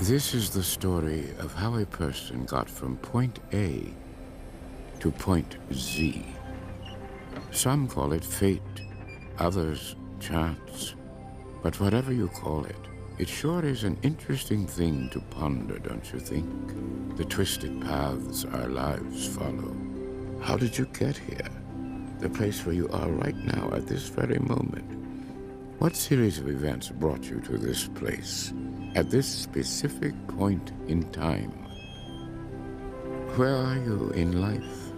This is the story of how a person got from point A to point Z. Some call it fate, others chance. But whatever you call it, it sure is an interesting thing to ponder, don't you think? The twisted paths our lives follow. How did you get here? The place where you are right now at this very moment. What series of events brought you to this place, at this specific point in time? Where are you in life?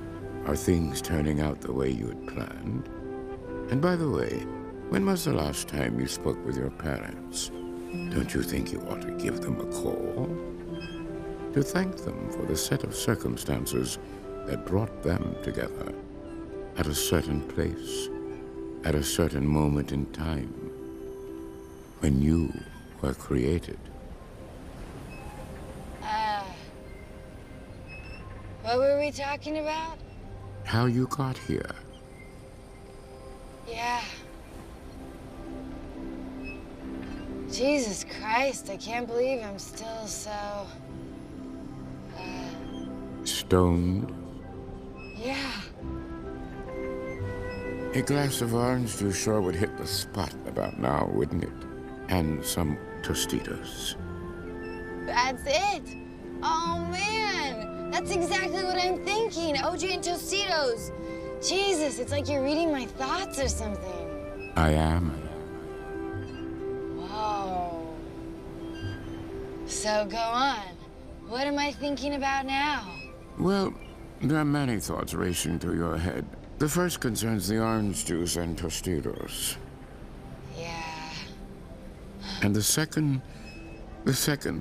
Are things turning out the way you had planned? And by the way, when was the last time you spoke with your parents? Don't you think you ought to give them a call? To thank them for the set of circumstances that brought them together at a certain place, at a certain moment in time, when you were created. What were we talking about? How you got here. Yeah. Jesus Christ, I can't believe I'm still so... Stoned. Yeah. A glass of orange juice sure would hit the spot about now, wouldn't it? And some Tostitos. That's it. Oh, man. That's exactly what I'm thinking. OJ and Tostitos. Jesus, it's like you're reading my thoughts or something. I am. Whoa. So go on. What am I thinking about now? Well, there are many thoughts racing through your head. The first concerns the orange juice and Tostitos. Yeah. And the second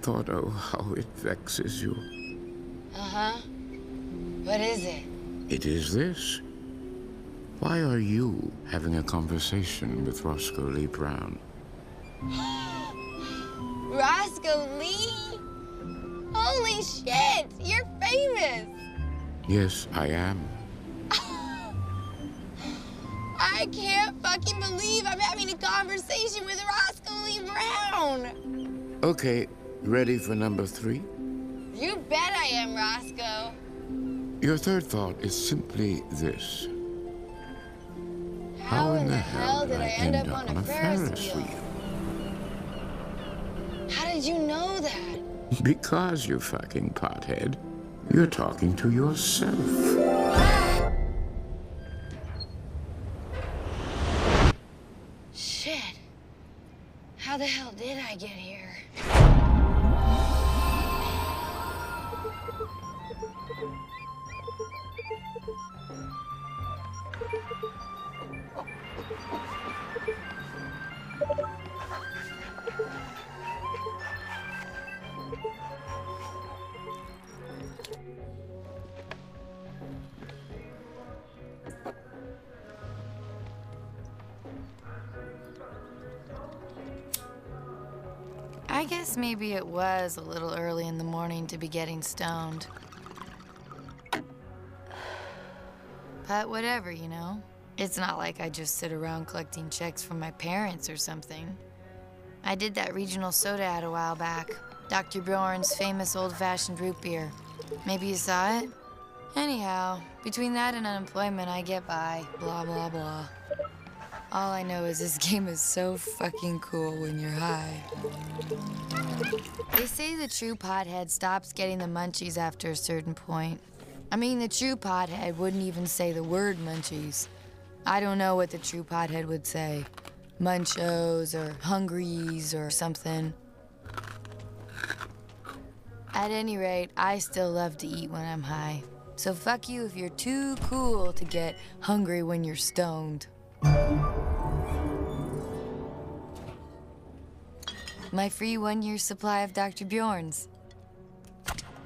thought, oh, how it vexes you. Uh-huh. What is it? It is this. Why are you having a conversation with Roscoe Lee Brown? Roscoe Lee? Holy shit! You're famous! Yes, I am. I can't fucking believe I'm having a conversation with Roscoe Lee Brown! Okay, ready for number 3? You bet I am, Roscoe. Your third thought is simply this. How in the hell did I end up on a Ferris wheel? How did you know that? Because, you fucking pothead, you're talking to yourself. Shit. How the hell did I get here? I guess maybe it was a little early in the morning to be getting stoned. But whatever, you know? It's not like I just sit around collecting checks from my parents or something. I did that regional soda ad a while back. Dr. Bjorn's famous old-fashioned root beer. Maybe you saw it? Anyhow, between that and unemployment, I get by. Blah, blah, blah. All I know is this game is so fucking cool when you're high. They say the true pothead stops getting the munchies after a certain point. I mean, the true pothead wouldn't even say the word munchies. I don't know what the true pothead would say. Munchos or hungries or something. At any rate, I still love to eat when I'm high. So fuck you if you're too cool to get hungry when you're stoned. My free 1-year supply of Dr. Bjorn's.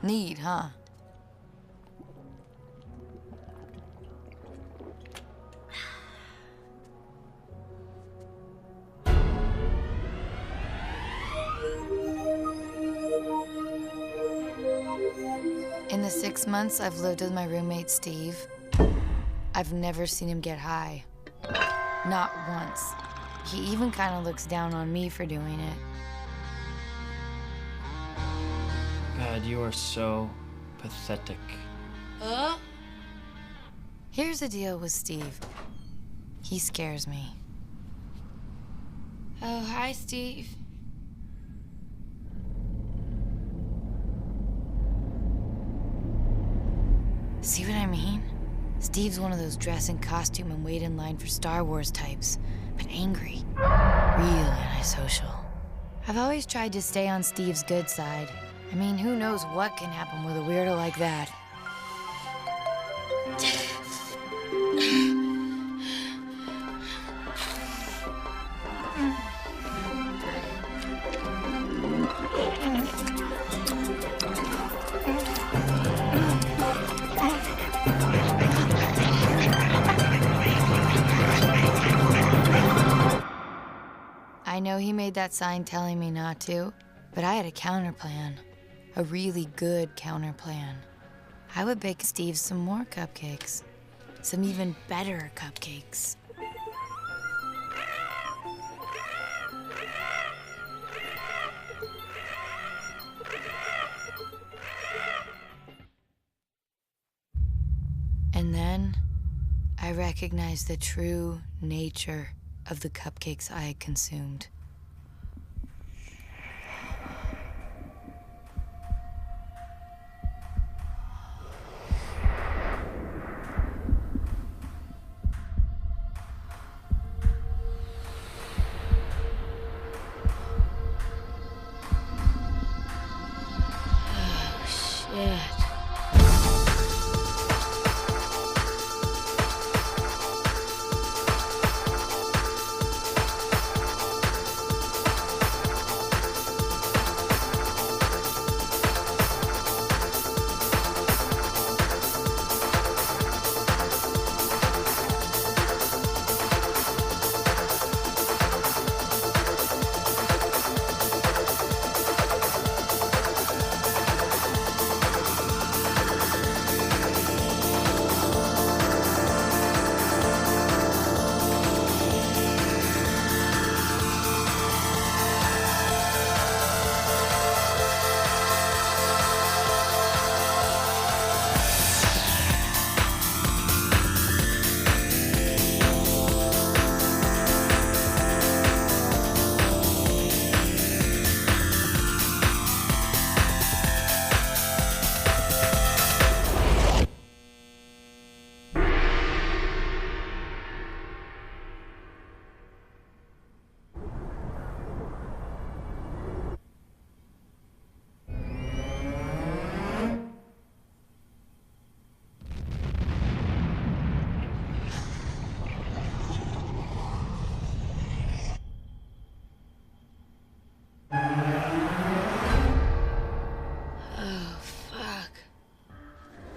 Neat, huh? In the 6 months I've lived with my roommate, Steve, I've never seen him get high. Not once. He even kind of looks down on me for doing it. God, you are so pathetic. Huh? Here's the deal with Steve. He scares me. Oh, hi, Steve. See what I mean? Steve's one of those dress in costume and wait in line for Star Wars types, but angry. Real antisocial. I've always tried to stay on Steve's good side. I mean, who knows what can happen with a weirdo like that? I know he made that sign telling me not to, but I had a counter plan. A really good counter plan. I would bake Steve some more cupcakes. Some even better cupcakes. And then I recognized the true nature of the cupcakes I had consumed. Oh, shit.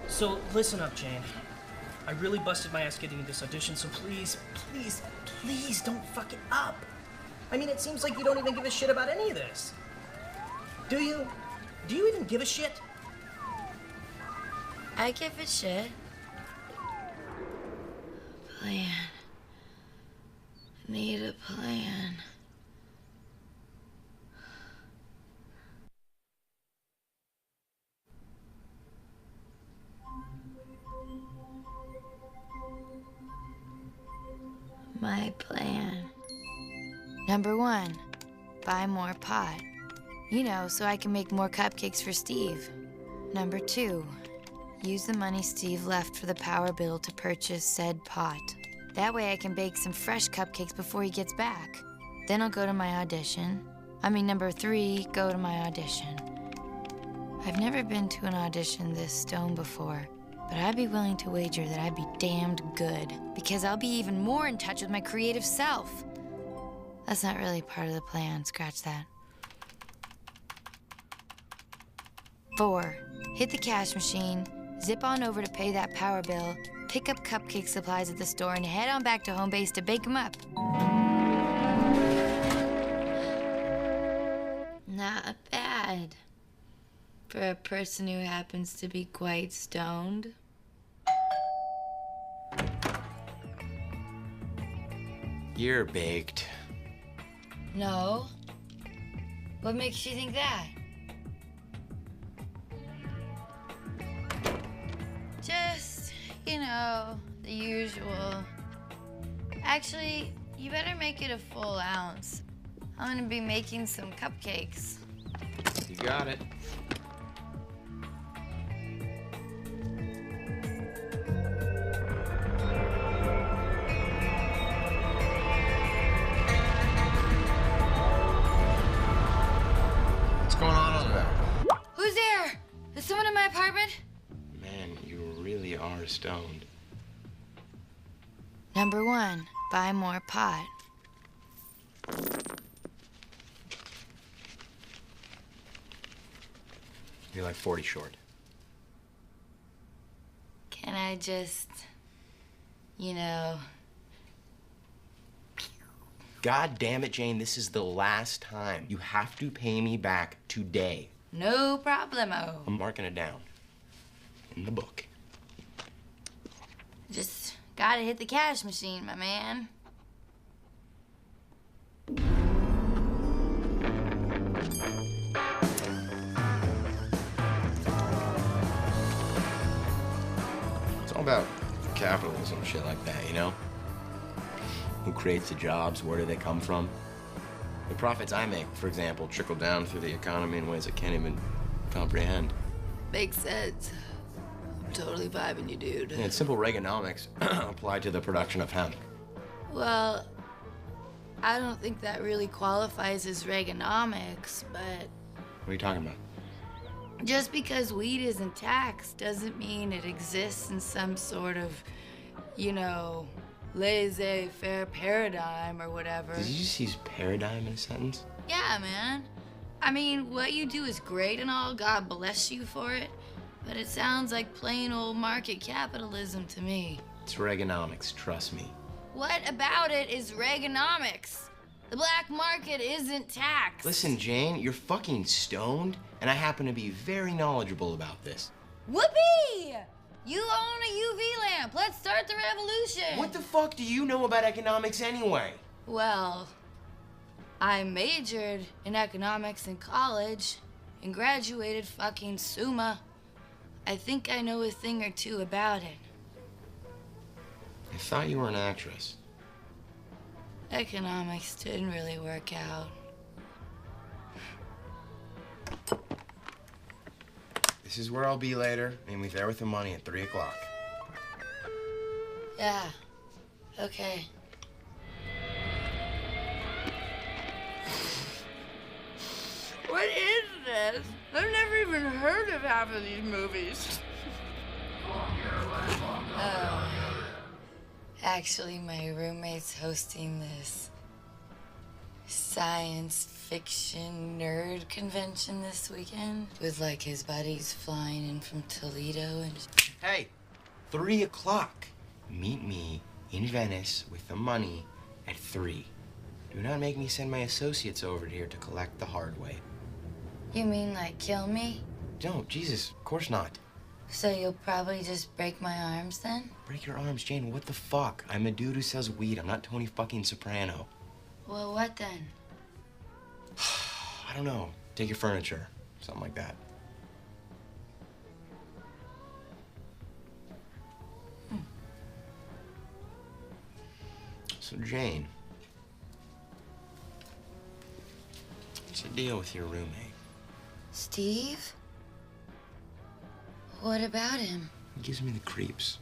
So, listen up, Jane. I really busted my ass getting into this audition, so please, please, please don't fuck it up. I mean, it seems like you don't even give a shit about any of this. Do you? Do you even give a shit? I give a shit. Plan. Need a plan. My plan. Number 1, buy more pot. You know, so I can make more cupcakes for Steve. Number 2, use the money Steve left for the power bill to purchase said pot. That way I can bake some fresh cupcakes before he gets back. Then I'll go to my audition. Number 3, go to my audition. I've never been to an audition this stoned before, but I'd be willing to wager that I'd be damned good, because I'll be even more in touch with my creative self. That's not really part of the plan, scratch that. 4, hit the cash machine, zip on over to pay that power bill, pick up cupcake supplies at the store, and head on back to home base to bake them up. Not bad for a person who happens to be quite stoned. You're baked. No. What makes you think that? know, the usual. Actually, you better make it a full ounce. I'm gonna be making some cupcakes. You got it. What's going on over there? Who's there? Is someone in my apartment? Man, you really are stoned. Number 1, buy more pot. You're like 40 short. Can I just, you know... God damn it, Jane, this is the last time. You have to pay me back today. No problemo. I'm marking it down in the book. Just gotta hit the cash machine, my man. It's all about capitalism and shit like that, you know? Who creates the jobs? Where do they come from? The profits I make, for example, trickle down through the economy in ways I can't even comprehend. Makes sense. I'm totally vibing you, dude. Yeah, it's simple Reaganomics applied to the production of hemp. Well, I don't think that really qualifies as Reaganomics, but What are you talking about? just because weed isn't taxed doesn't mean it exists in some sort of, you know, laissez-faire paradigm or whatever. Did you just use paradigm in a sentence? Yeah, man. I mean, what you do is great and all, God bless you for it, but it sounds like plain old market capitalism to me. It's Reaganomics, trust me. What about it is Reaganomics? The black market isn't taxed. Listen, Jane, you're fucking stoned, and I happen to be very knowledgeable about this. Whoopee! You own a UV lamp. Let's start the revolution. What the fuck do you know about economics anyway? Well, I majored in economics in college and graduated fucking summa. I think I know a thing or two about it. I thought you were an actress. Economics didn't really work out. This is where I'll be later. Meet me there with the money at 3 o'clock. Yeah, okay. What is this? I've never even heard of half of these movies. Oh. Actually, my roommate's hosting this science fiction nerd convention this weekend with like his buddies flying in from Toledo and... Hey, 3 o'clock. Meet me in Venice with the money at 3. Do not make me send my associates over here to collect the hard way. You mean like kill me? Don't, Jesus, of course not. So you'll probably just break my arms then? Break your arms, Jane, what the fuck? I'm a dude who sells weed, I'm not Tony fucking Soprano. Well, what then? I don't know, take your furniture, something like that. So, Jane, what's the deal with your roommate? Steve? What about him? He gives me the creeps.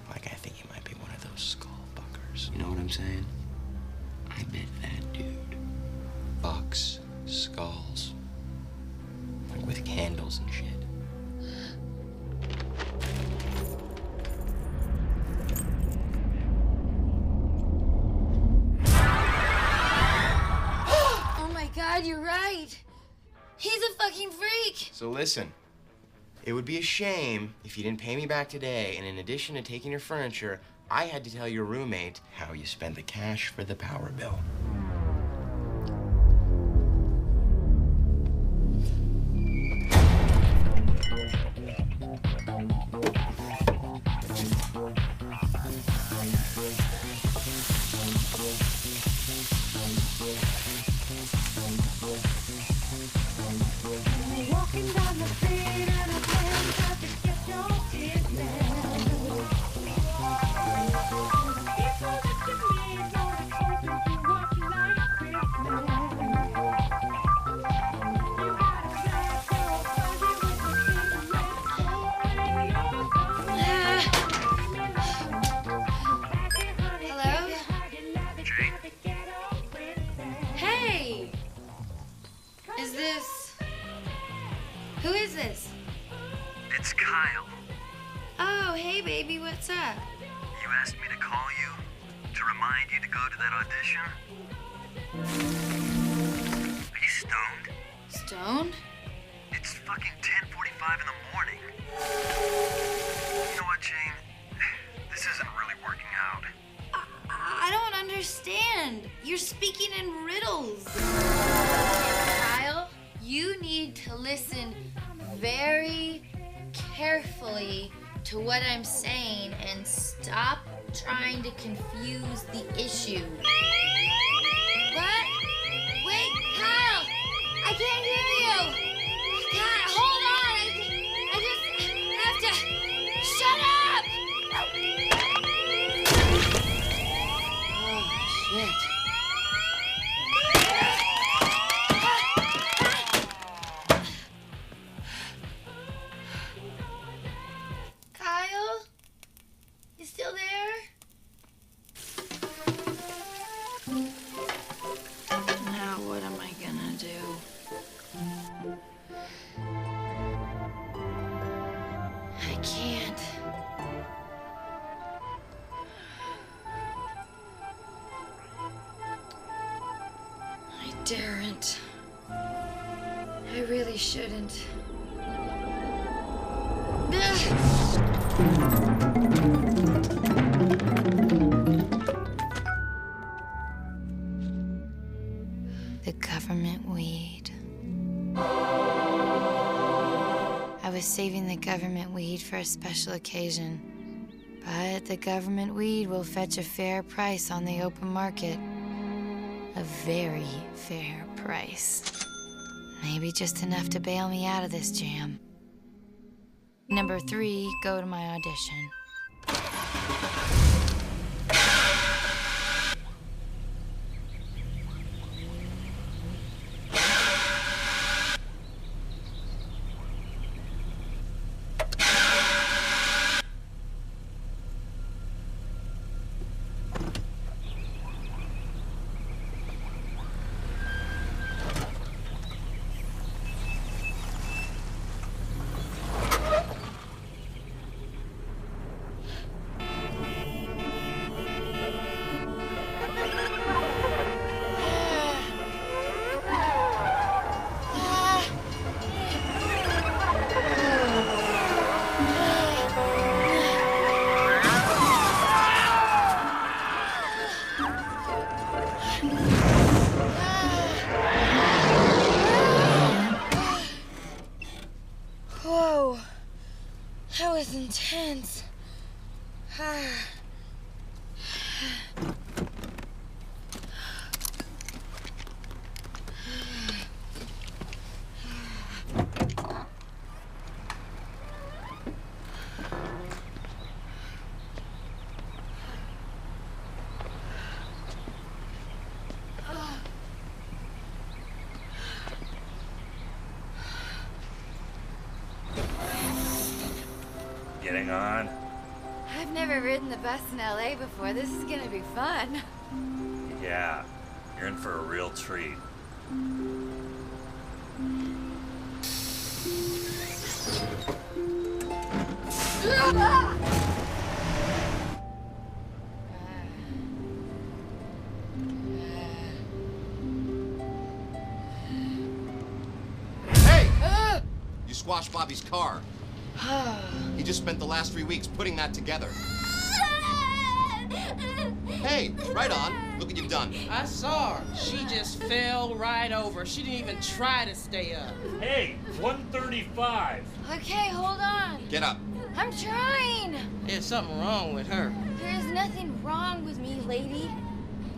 Like, I think he might be one of those skull fuckers. You know what I'm saying? I bet that dude fucks skulls. Like, with candles and shit. Oh my God, you're right. He's a fucking freak. So listen, it would be a shame if you didn't pay me back today, and in addition to taking your furniture, I had to tell your roommate how you spent the cash for the power bill. Walking down the street and I can't stop to get your kiss now. Oh, hey, baby, what's up? You asked me to call you to remind you to go to that audition? Are you stoned? Stoned? It's fucking 10:45 in the morning. You know what, Jane? This isn't really working out. I don't understand. You're speaking in riddles. Kyle, you need to listen very carefully to what I'm saying and stop trying to confuse the issue. What? Wait, Kyle! I can't hear you! God, hold on! I just have to... Shut up! Oh, shit. Kyle? You still there? Now what am I gonna do? I can't. I daren't. I really shouldn't. The government weed. I was saving the government weed for a special occasion. But the government weed will fetch a fair price on the open market. A very fair price. Maybe just enough to bail me out of this jam. Number 3, go to my audition. Whoa, that was intense. Getting on? I've never ridden the bus in LA before. This is gonna be fun. Yeah, you're in for a real treat. Hey! You squashed Bobby's car. He just spent the last 3 weeks putting that together. Hey, right on. Look what you've done. I saw her. She just fell right over. She didn't even try to stay up. Hey, 135. Okay, hold on. Get up. I'm trying. There's something wrong with her. There is nothing wrong with me, lady.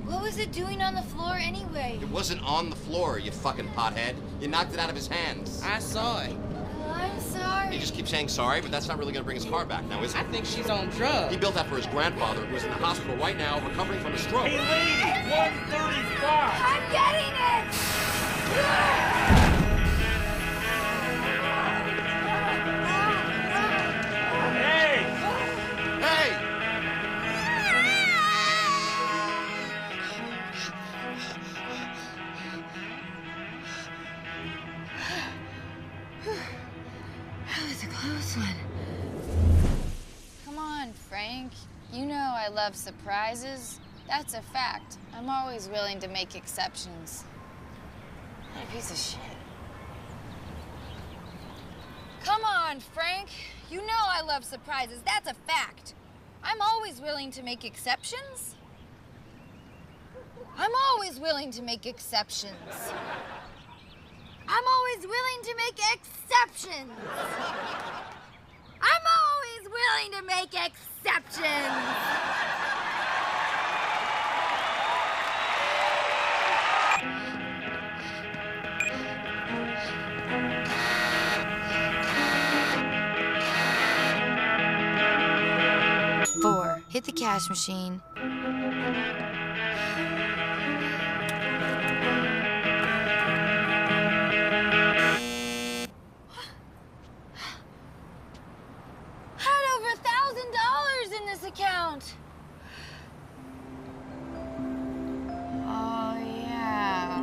What was it doing on the floor anyway? It wasn't on the floor, you fucking pothead. You knocked it out of his hands. I saw it. Oh, I'm sorry. You just keep saying sorry, but that's not really gonna bring his car back now, is it? I think she's on drugs. He built that for his grandfather, who's in the hospital right now, recovering from a stroke. Hey, lady, 135. I'm getting it! Hey! Hey! That was a close one. love surprises. That's a fact. I'm always willing to make exceptions. What a piece of shit. Come on, Frank. You know I love surprises. That's a fact. I'm always willing to make exceptions. I'm always willing to make exceptions. I'm always willing to make exceptions. I'm always willing to make exceptions. Four, hit the cash machine. Had over $1,000 in this account. Oh, yeah.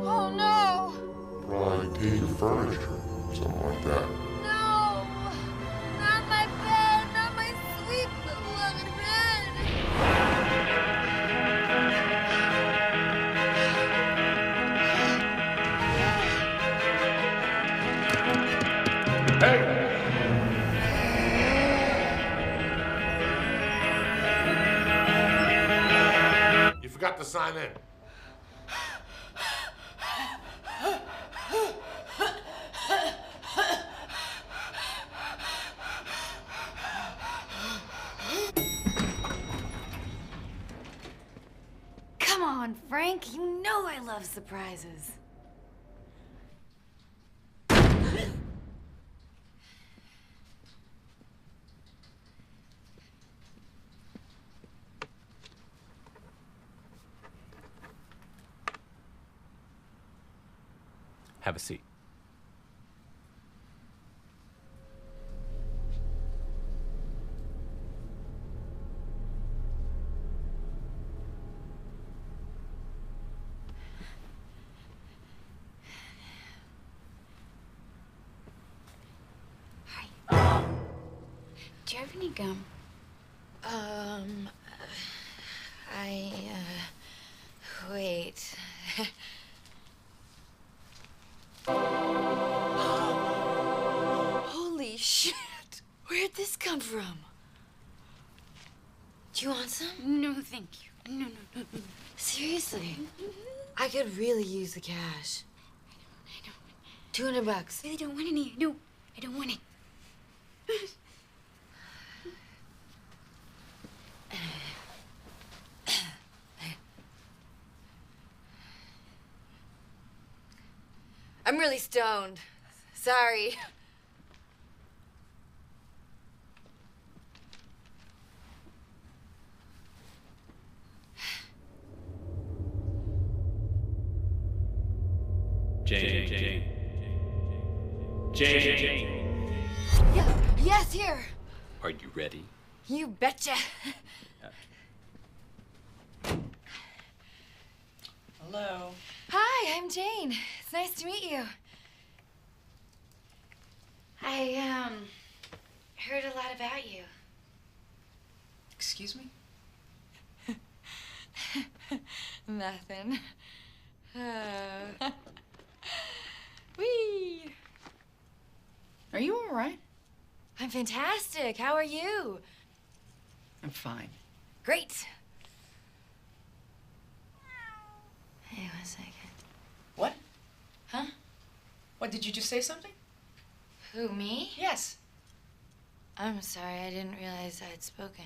Oh, no. Probably take your furniture, something like that. No. Not my bed. Not my sweet, beloved bed. You forgot to sign in. Come on, Frank. You know I love surprises. Have a seat. Do you have any gum? Wait. Holy shit! Where'd this come from? Do you want some? No, thank you. No. Seriously? I could really use the cash. I $200. really don't want any. No, I don't want it. I'm really stoned. Sorry. Jane. Yeah, yes, here. Are you ready? You betcha. Hello. Hi, I'm Jane. It's nice to meet you. I, heard a lot about you. Excuse me? Nothing. Whee! Are you all right? I'm fantastic. How are you? I'm fine. Great. Hey, 1 second. What? Huh? What, did you just say something? Who, me? Yes. I'm sorry, I didn't realize I had spoken.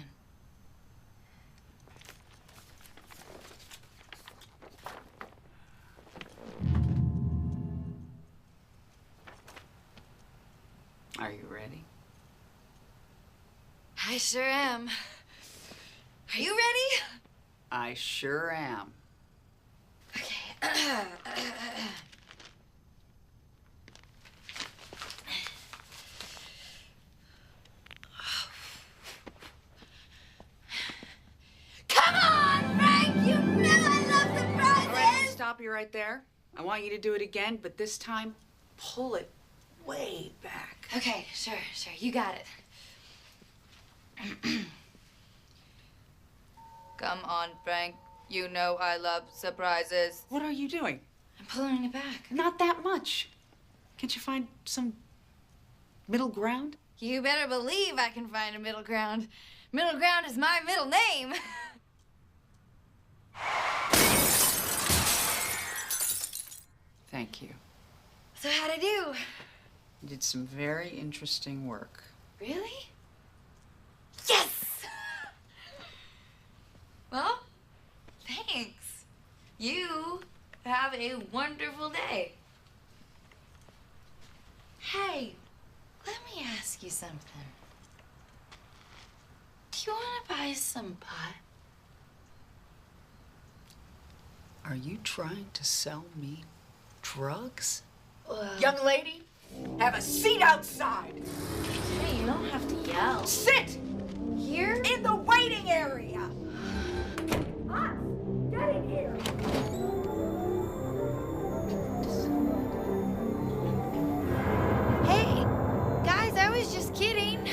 Are you ready? I sure am. Are you ready? I sure am. Okay. Come on, Frank! You know I love surprises! Stop stop you right there. I want you to do it again, but this time, pull it way back. Okay, sure. You got it. Come on, Frank. You know I love surprises. What are you doing? I'm pulling it back. Not that much. Can't you find some middle ground? You better believe I can find a middle ground. Middle ground is my middle name. Thank you. So how'd I do? You did some very interesting work. Really? Yes! Well, thanks. You have a wonderful day. Hey, let me ask you something. Do you want to buy some pot? Are you trying to sell me drugs? Young lady, have a seat outside. Hey, you don't have to yell. Sit Here? in the waiting area. Us, get in here. Hey, guys, I was just kidding.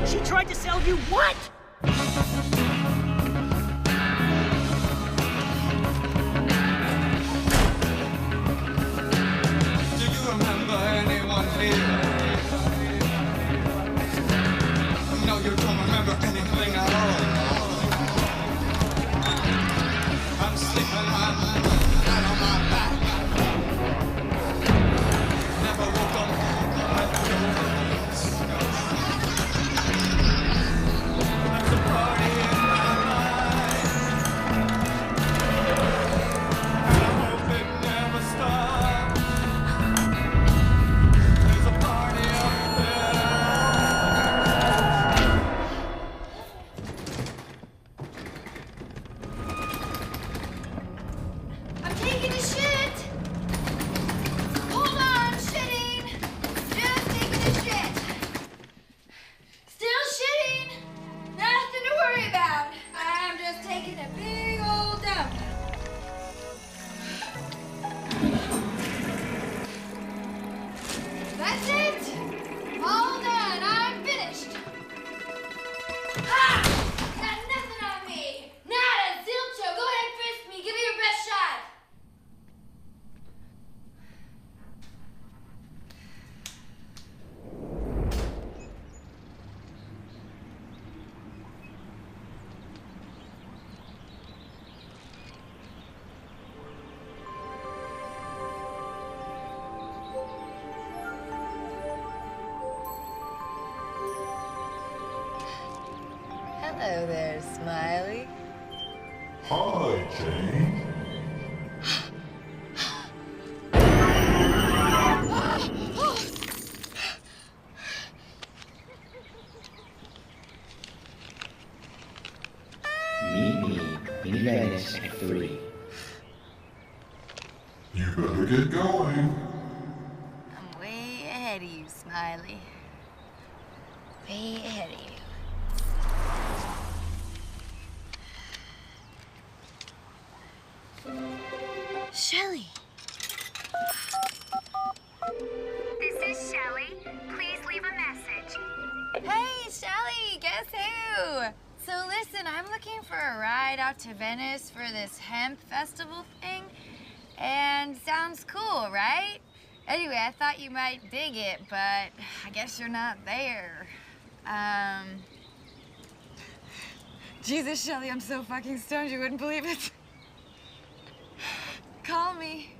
She tried to sell you what? Do you remember anyone here? No, you don't remember anything at all. I'm sleeping flat on my back. Never woke up with no hands. There's a party in my mind, and I hope it never stops. There's a party up there. I'm taking a shit. Hold on, shitting. Just taking a shit. Still shitting. Nothing to worry about. I'm just taking a big old dump. That's it. All done. I'm finished. Ha! Got nothing on me. Nada, zilcho. Go ahead, frisk me. Give me your best shot. Hello there, Smiley. Hi, Jane. Meet Venice at 3. You better get going. I'm way ahead of you, Smiley. Way ahead of you. Shelly. This is Shelly. Please leave a message. Hey, Shelly, guess who? So listen, I'm looking for a ride out to Venice for this hemp festival thing. And sounds cool, right? Anyway, I thought you might dig it, but I guess you're not there. Jesus, Shelly, I'm so fucking stoned you wouldn't believe it. Call me.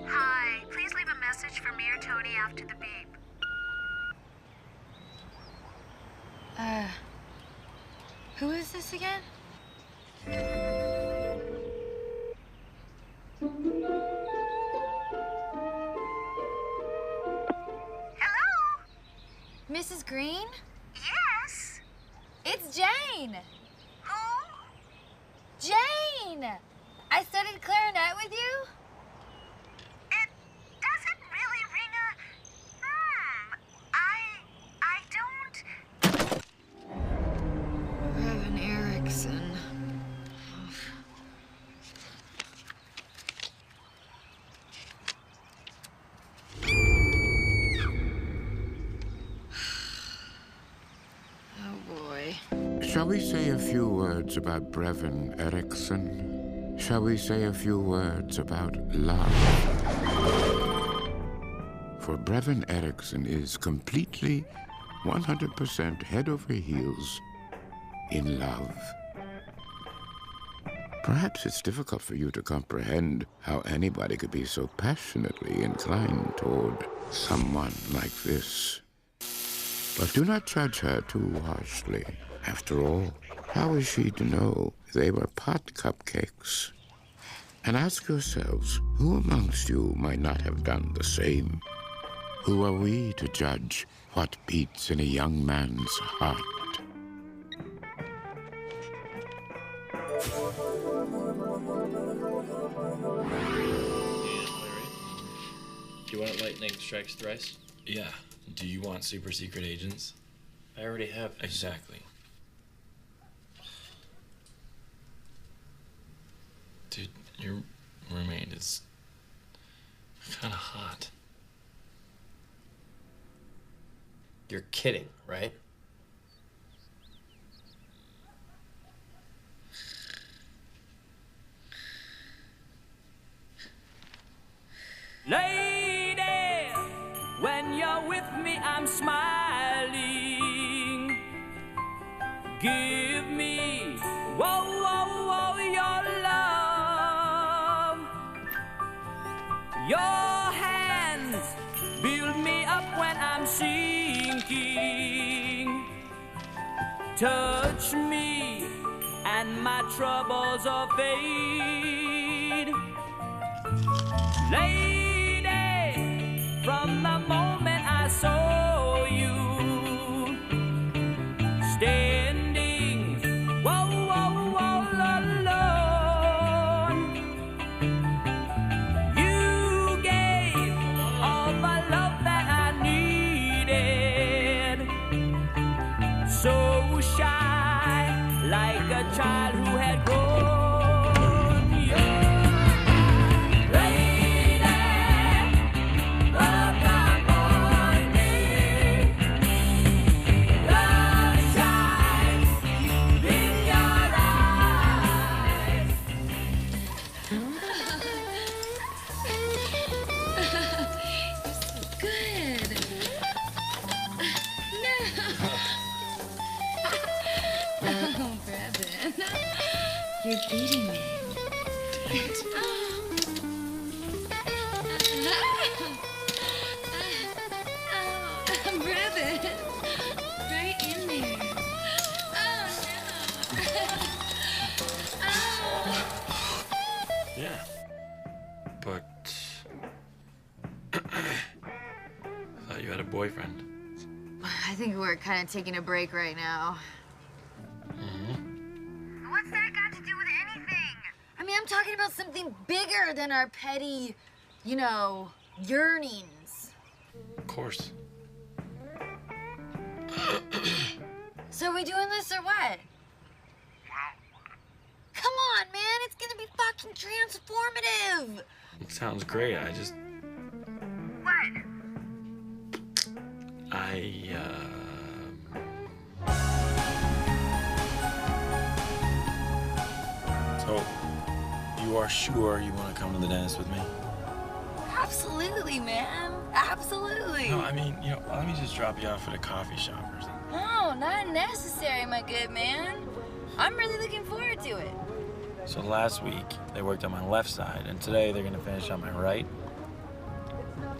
Hi. Please leave a message for me or Tony after the beep. Who is this again? Hello? Mrs. Green? Yes? It's Jane. Who? Jane! I studied clarinet with you? It doesn't really ring a... I don't... Reverend Erickson. Oh boy. Shall we say a few words about Brevin Erickson? Shall we say a few words about love? For Brevin Erickson is completely, 100% head over heels in love. Perhaps it's difficult for you to comprehend how anybody could be so passionately inclined toward someone like this. But do not judge her too harshly. After all, how is she to know they were pot cupcakes? And ask yourselves, who amongst you might not have done the same? Who are we to judge what beats in a young man's heart? Do you want lightning strikes thrice? Yeah. Do you want super secret agents? I already have. Exactly. Dude, your roommate is kind of hot. You're kidding, right? Lady, when you're with me, I'm smiling. Give me, whoa, whoa, whoa, your love. Your hands build me up when I'm sinking. Touch me, and my troubles will fade. Lady, from the moment I saw you standing, whoa, whoa, whoa, alone, you gave all the love that I needed. So shy, like a child who had grown. You're beating me. Brevin, right in there. Oh, no. Yeah. But I thought you had a boyfriend. I think we're kind of taking a break right now. What's that got to do with anything? I mean, I'm talking about something bigger than our petty, you know, yearnings. Of course. So are we doing this or what? Come on, man, it's gonna be fucking transformative. It sounds great. I just... What? So, you are sure you want to come to the dance with me? Absolutely, man. Absolutely. No, I mean, let me just drop you off at a coffee shop or something. No, not necessary, my good man. I'm really looking forward to it. So last week, they worked on my left side, and today they're gonna finish on my right.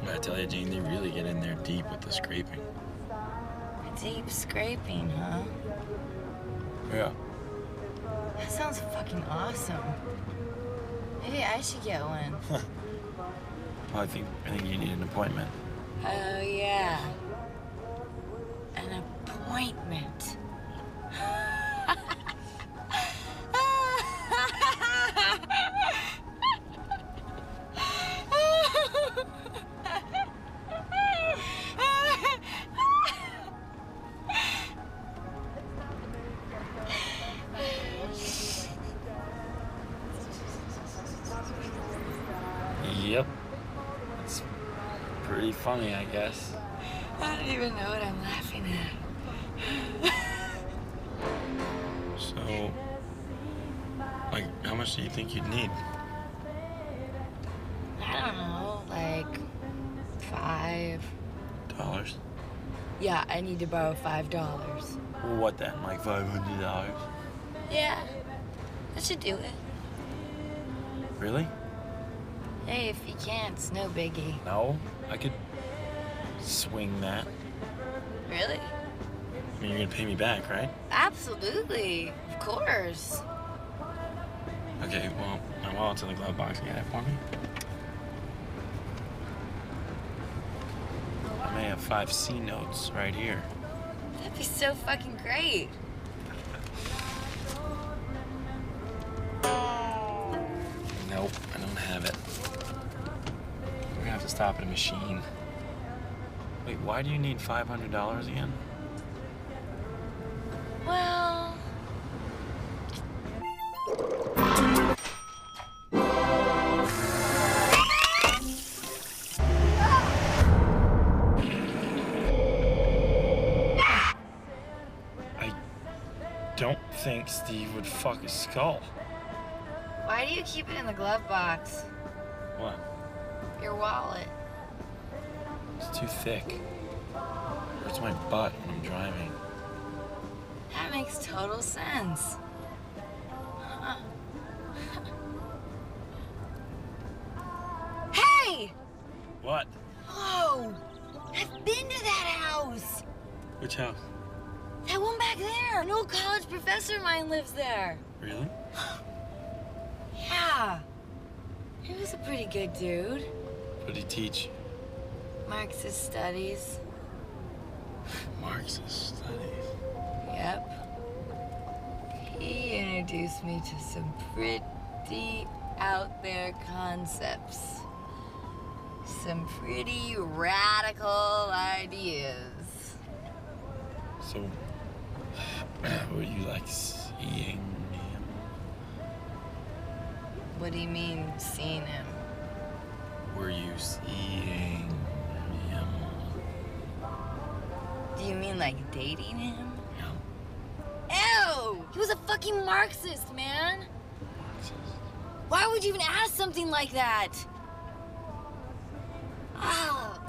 I gotta tell you, Jane, they really get in there deep with the scraping. Deep scraping, huh? Yeah. That sounds fucking awesome. Maybe I should get one. Well, I think you need an appointment. Oh, yeah. An appointment. Yep. It's pretty funny, I guess. I don't even know what I'm laughing at. So, like, how much do you think you'd need? I don't know, like $5. Yeah, I need to borrow $5. Well, what then? Like $500? Yeah, that should do it. Really? Hey, if you can't, it's no biggie. No, I could swing that. Really? I mean, you're gonna pay me back, right? Absolutely, of course. Okay, well, my wallet's in the glove box. You got it for me? I may have 5 C notes right here. That'd be so fucking great. Nope, I don't have it. We're gonna have to stop at a machine. Wait, why do you need $500 again? Well... I don't think Steve would fuck a skull. Why do you keep it in the glove box? What? Your wallet. It's too thick. Hurts my butt when I'm driving. That makes total sense. Huh. Hey! What? Whoa! I've been to that house! Which house? That one back there! An old college professor of mine lives there. Really? Yeah. He was a pretty good dude. What did he teach? Marxist studies. Marxist studies? Yep. He introduced me to some pretty out there concepts. Some pretty radical ideas. So, were you like seeing him? What do you mean, seeing him? Were you seeing him? Do you mean like dating him? Yeah. Ew! He was a fucking Marxist, man! Marxist? Why would you even ask something like that? Ah.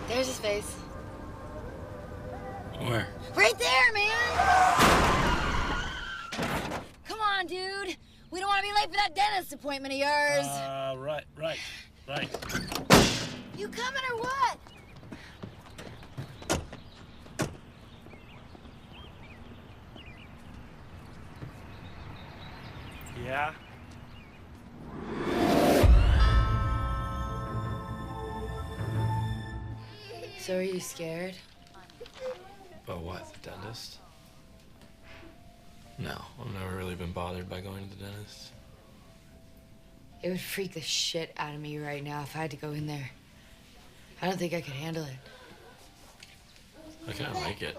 There's his face. Where? Right there, man! Come on, dude. We don't want to be late for that dentist appointment of yours. Right. You coming or what? Yeah? So are you scared? About what, the dentist? No, I've never really been bothered by going to the dentist. It would freak the shit out of me right now if I had to go in there. I don't think I could handle it. I kind of like it.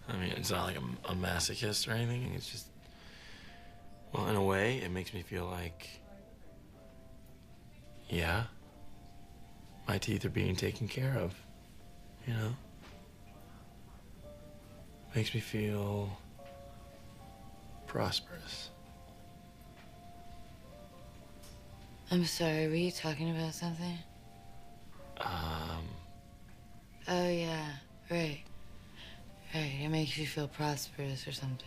I mean, it's not like a masochist or anything. It's just, well, in a way, it makes me feel like, yeah, my teeth are being taken care of, you know? Makes me feel prosperous. I'm sorry, were you talking about something? Oh, yeah, right. Right, it makes you feel prosperous or something.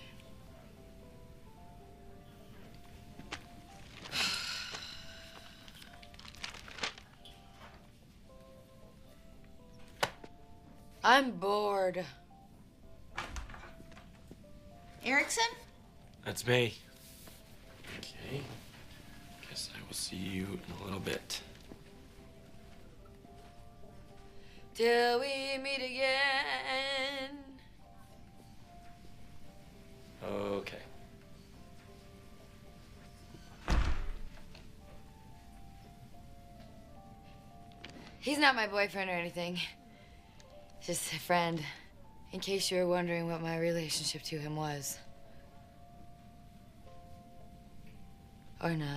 I'm bored. Erickson? That's me. Okay. Guess I will see you in a little bit. Till we meet again. Okay. He's not my boyfriend or anything. Just a friend. In case you were wondering what my relationship to him was. Or not.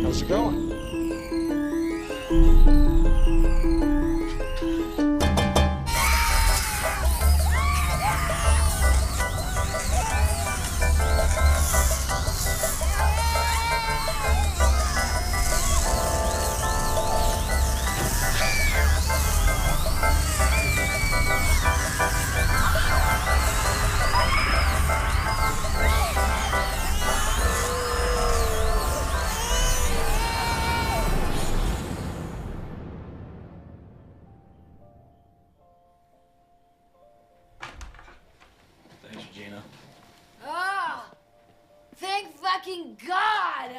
How's it going? Thanks, Regina. Oh, thank fucking God!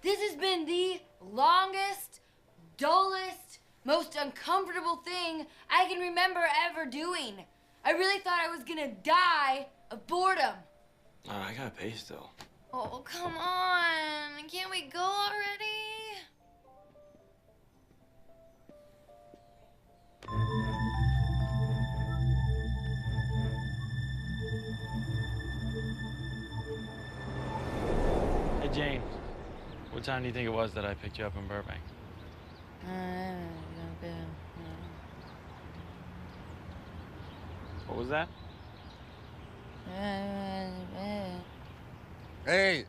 This has been the longest, dullest, most uncomfortable thing I can remember ever doing. I really thought I was gonna die of boredom. I gotta pay still. Oh, come on. Can't we go already? Hey, Jane. What time do you think it was that I picked you up in Burbank? What was that? Hey!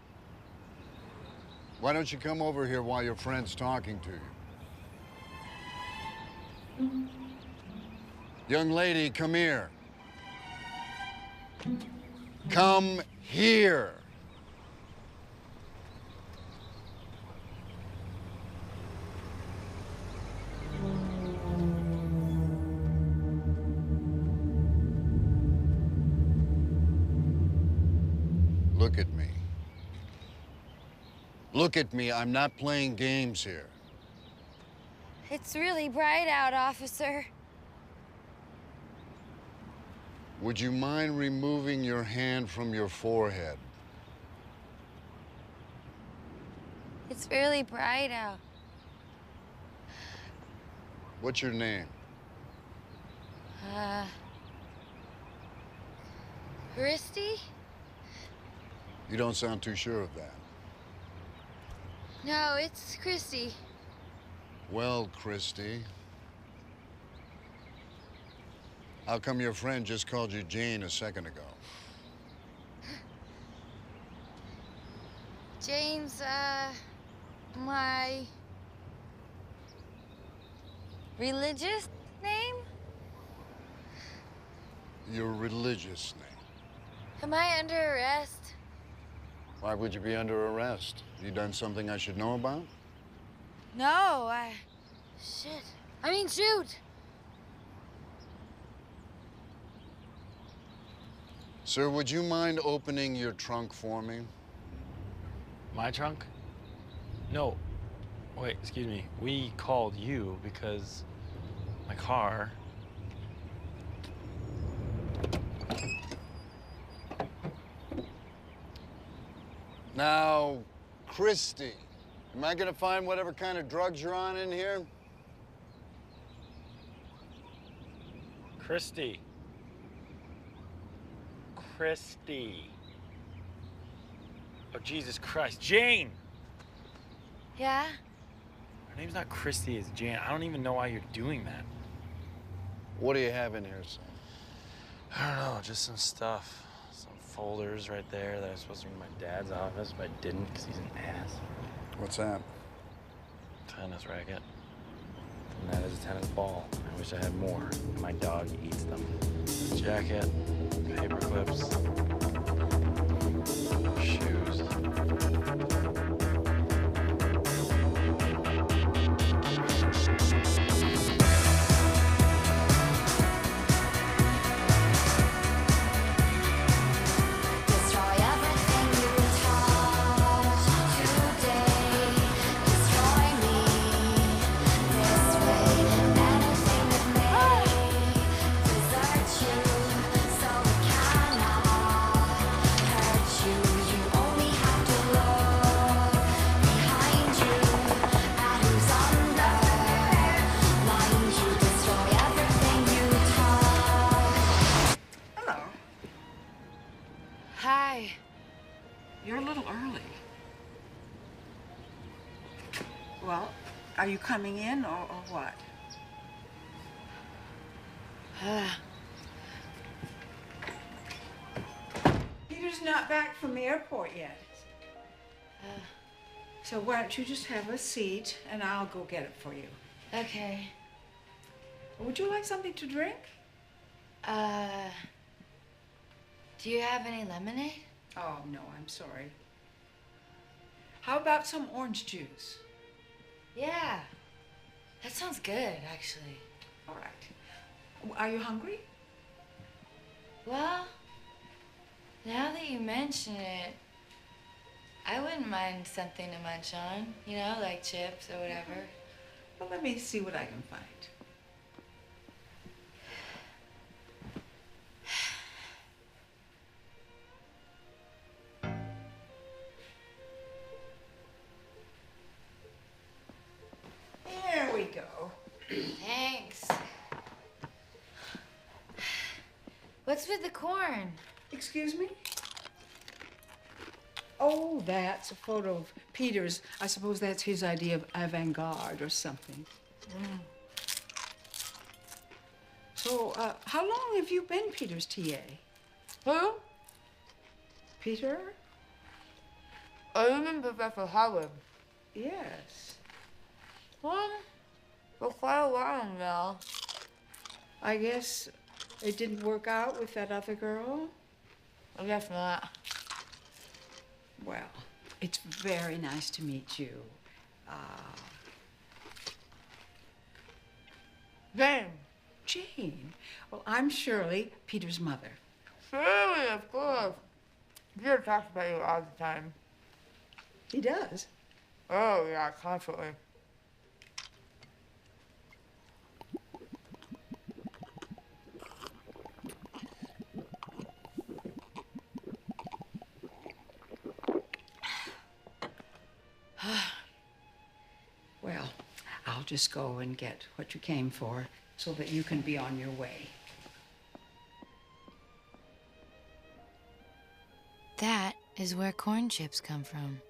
Why don't you come over here while your friend's talking to you? Young lady, come here. Come here. Look at me. Look at me. I'm not playing games here. It's really bright out, officer. Would you mind removing your hand from your forehead? It's really bright out. What's your name? Christy? You don't sound too sure of that. No, it's Christy. Well, Christy, how come your friend just called you Jane a second ago? Jane's, my religious name? Your religious name. Am I under arrest? Why would you be under arrest? You done something I should know about? No, shit. I mean, shoot! Sir, would you mind opening your trunk for me? My trunk? No. Wait, excuse me. We called you because my car... Now, Christy, am I gonna find whatever kind of drugs you're on in here? Christy. Christy. Oh, Jesus Christ. Jane! Yeah? Her name's not Christy, it's Jane. I don't even know why you're doing that. What do you have in here, son? I don't know, just some stuff. Some folders right there that I was supposed to bring to my dad's office, but I didn't because he's an ass. What's that? Tennis racket. And that is a tennis ball. I wish I had more. My dog eats them. Jacket, paper clips, shoes. Destroy everything you touch today. Destroy me. Hi. You're a little early. Well, are you coming in or what? Peter's not back from the airport yet. So why don't you just have a seat and I'll go get it for you. Okay. Would you like something to drink? Do you have any lemonade? Oh, no, I'm sorry. How about some orange juice? Yeah. That sounds good, actually. All right. Are you hungry? Well, now that you mention it, I wouldn't mind something to munch on, you know, like chips or whatever. Well, let me see what I can find. There we go. Thanks. What's with the corn? Excuse me? Oh, that's a photo of Peter's. I suppose that's his idea of avant-garde or something. So, how long have you been Peter's TA? Who? Peter? I remember Professor Howard. Yes. Well, for quite a while now. I guess it didn't work out with that other girl? I guess not. Well, it's very nice to meet you. Jane. Jane? Well, I'm Shirley, Peter's mother. Shirley, of course. Peter talks about you all the time. He does? Oh, yeah, constantly. Well, I'll just go and get what you came for so that you can be on your way. That is where corn chips come from.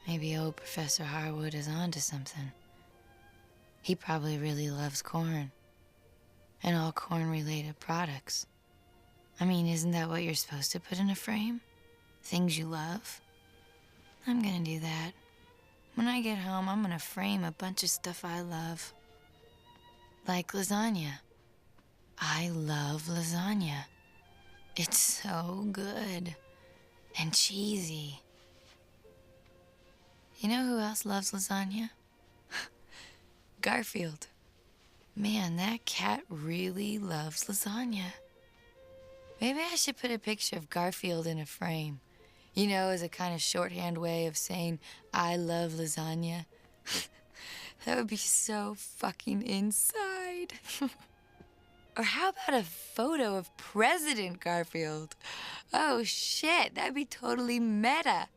Maybe old Professor Harwood is onto something. He probably really loves corn. And all corn-related products. I mean, isn't that what you're supposed to put in a frame? Things you love? I'm gonna do that. When I get home, I'm gonna frame a bunch of stuff I love. Like lasagna. I love lasagna. It's so good. And cheesy. You know who else loves lasagna? Garfield. Man, that cat really loves lasagna. Maybe I should put a picture of Garfield in a frame. You know, as a kind of shorthand way of saying, I love lasagna. That would be so fucking inside. Or how about a photo of President Garfield? Oh shit, that'd be totally meta.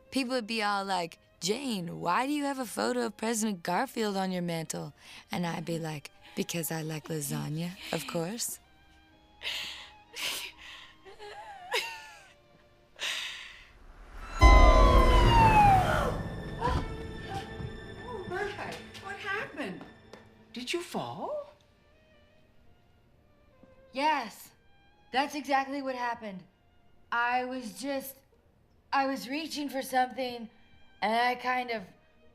People would be all like, Jane, why do you have a photo of President Garfield on your mantle? And I'd be like, because I like lasagna, of course. Oh, Bertie, what happened? Did you fall? Yes, that's exactly what happened. I was reaching for something, and I kind of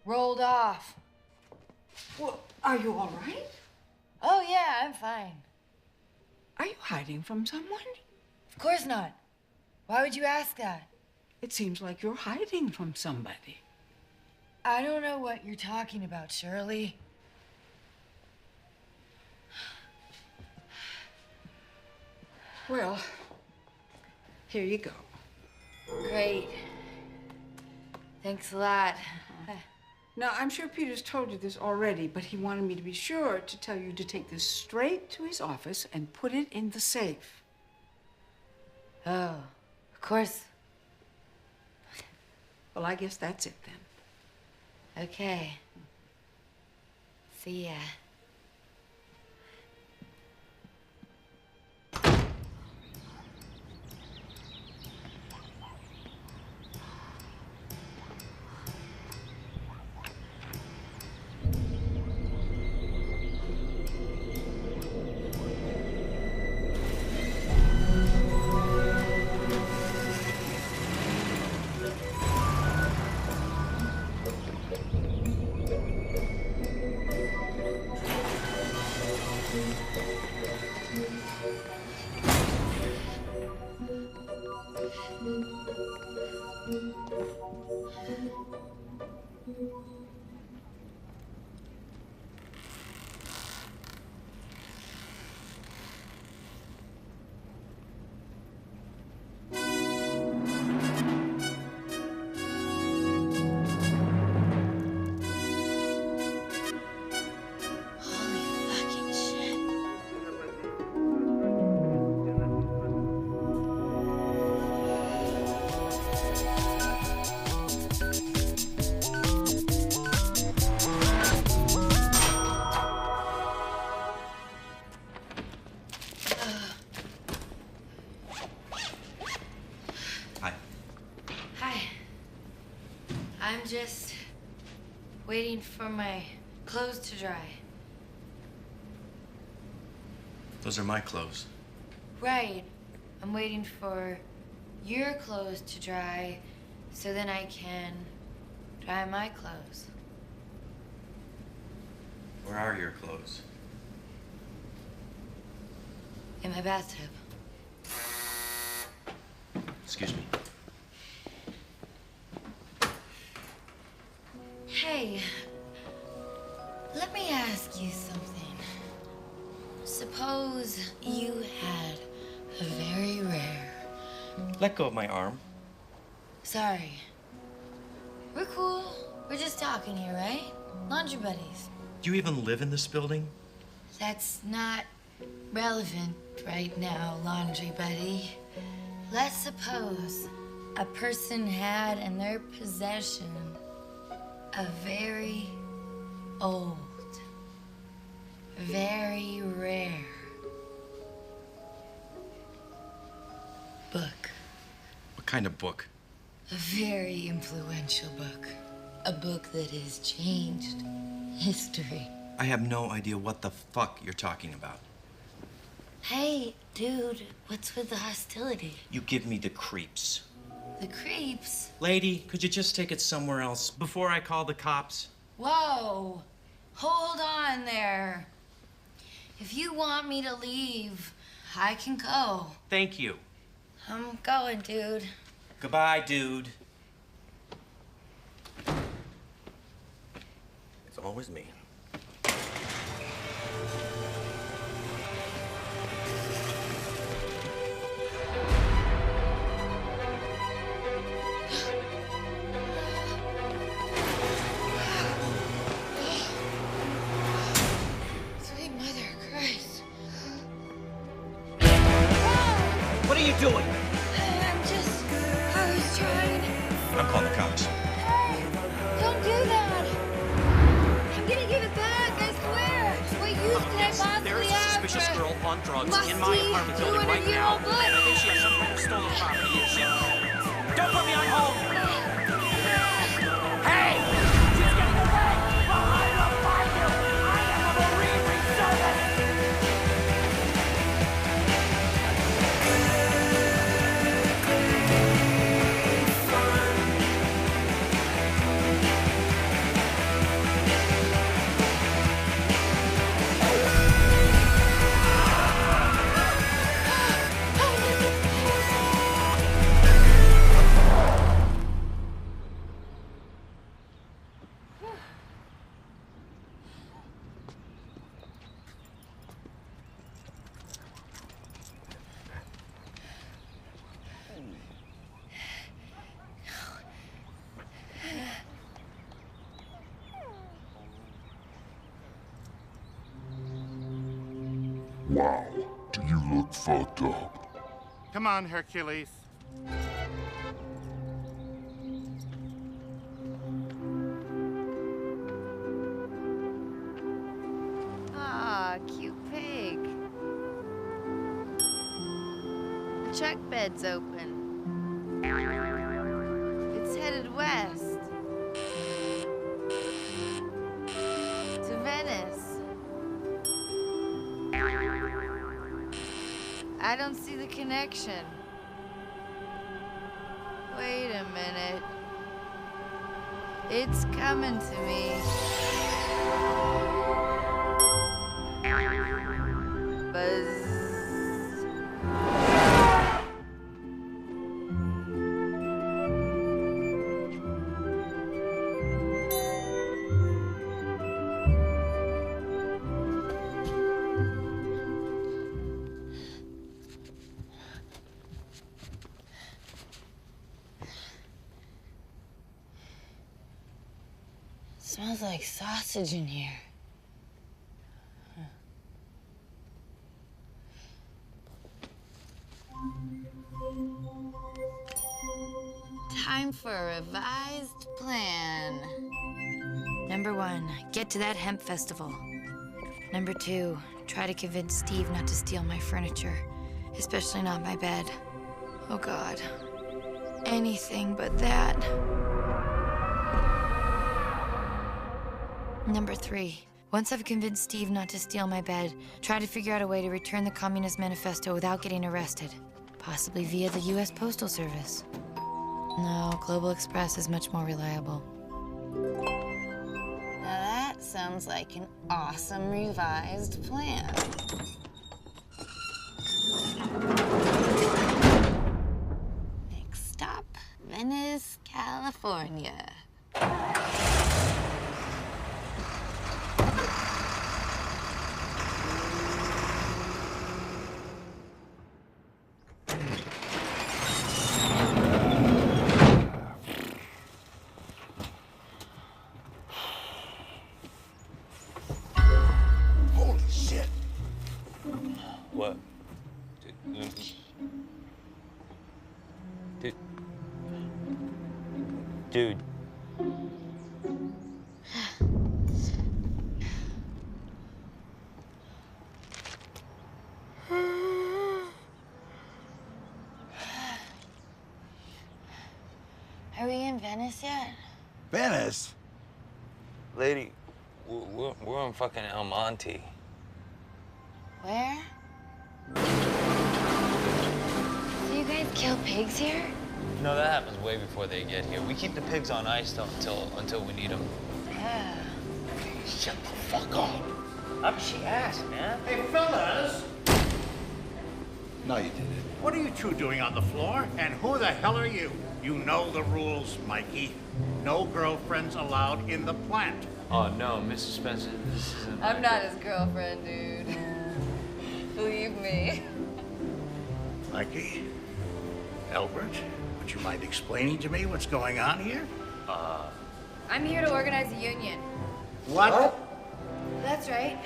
rolled off. Well, are you all right? Oh, yeah, I'm fine. Are you hiding from someone? Of course not. Why would you ask that? It seems like you're hiding from somebody. I don't know what you're talking about, Shirley. Well, here you go. Great. Thanks a lot. Now, I'm sure Peter's told you this already, but he wanted me to be sure to tell you to take this straight to his office and put it in the safe. Oh, of course. Well, I guess that's it then. Okay. See ya. I'm just waiting for my clothes to dry. Those are my clothes. Right. I'm waiting for your clothes to dry so then I can dry my clothes. Where are your clothes? In my bathtub. Excuse me. Hey, let me ask you something. Suppose you had a very rare... Let go of my arm. Sorry. We're cool. We're just talking here, right? Laundry buddies. Do you even live in this building? That's not relevant right now, laundry buddy. Let's suppose a person had in their possession a very old, very rare book. What kind of book? A very influential book. A book that has changed history. I have no idea what the fuck you're talking about. Hey, dude, what's with the hostility? You give me the creeps. The creeps? Lady, could you just take it somewhere else before I call the cops? Whoa, hold on there. If you want me to leave, I can go. Thank you. I'm going, dude. Goodbye, dude. It's always me. Sweet Mother Christ. What are you doing? I was trying. I'm calling the cops. Don't do that. I'm gonna give it back, I swear. What use can I possibly There is a have suspicious for girl on drugs musty, in my apartment building right now. 200-year-old book? And I think she has some kind of stolen property and shit. Don't put me on hold! Hey! She's getting away! Behind the fire! I am a Marine reservist! Wow, do you look fucked up? Come on, Hercules. Ah, cute pig. The truck bed's open. It's headed west. To Venice. I don't see the connection. Wait a minute. It's coming to me. Buzz. Smells like sausage in here. Time for a revised plan. Number 1, get to that hemp festival. Number 2, try to convince Steve not to steal my furniture, especially not my bed. Oh God, anything but that. Number 3, once I've convinced Steve not to steal my bed, try to figure out a way to return the Communist Manifesto without getting arrested, possibly via the US Postal Service. No, Global Express is much more reliable. Now that sounds like an awesome revised plan. Next stop, Venice, California. What? Dude. Are we in Venice yet? Venice? Lady, we're in fucking El Monte. Where? So you guys kill pigs here? No, that happens way before they get here. We keep the pigs on ice until we need them. Yeah. Shut the fuck up. She asked, man. Hey, fellas! No, you didn't. What are you two doing on the floor? And who the hell are you? You know the rules, Mikey. No girlfriends allowed in the plant. Oh, no, Mrs. Spencer, this isn't... I'm not his girlfriend, dude. Believe me. Mikey, Albert, would you mind explaining to me what's going on here? I'm here to organize a union. What? That's right.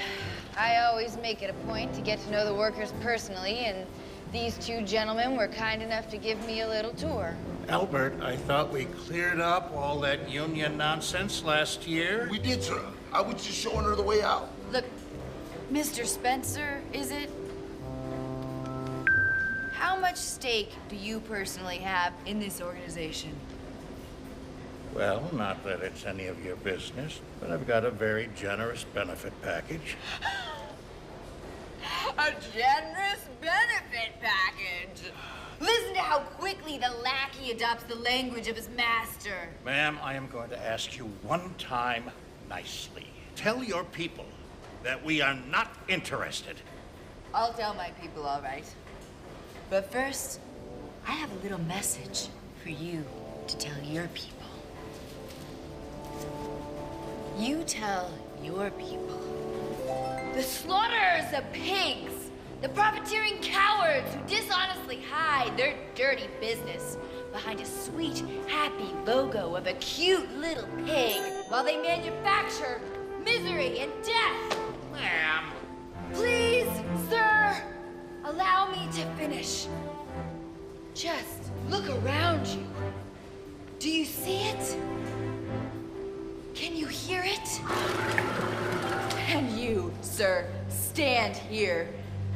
I always make it a point to get to know the workers personally, and these two gentlemen were kind enough to give me a little tour. Albert, I thought we cleared up all that union nonsense last year. We did, sir. I was just showing her the way out. Look, Mr. Spencer, is it? How much stake do you personally have in this organization? Well, not that it's any of your business, but I've got a very generous benefit package. A generous benefit package. Listen to how quickly the lackey adopts the language of his master. Ma'am, I am going to ask you one time nicely. Tell your people that we are not interested. I'll tell my people, all right. But first, I have a little message for you to tell your people. You tell your people. The slaughterers of pigs, the profiteering cowards who dishonestly hide their dirty business behind a sweet, happy logo of a cute little pig while they manufacture misery and death. Ma'am. Please, sir, allow me to finish. Just look around you. Do you see it? Can you hear it? And you, sir, stand here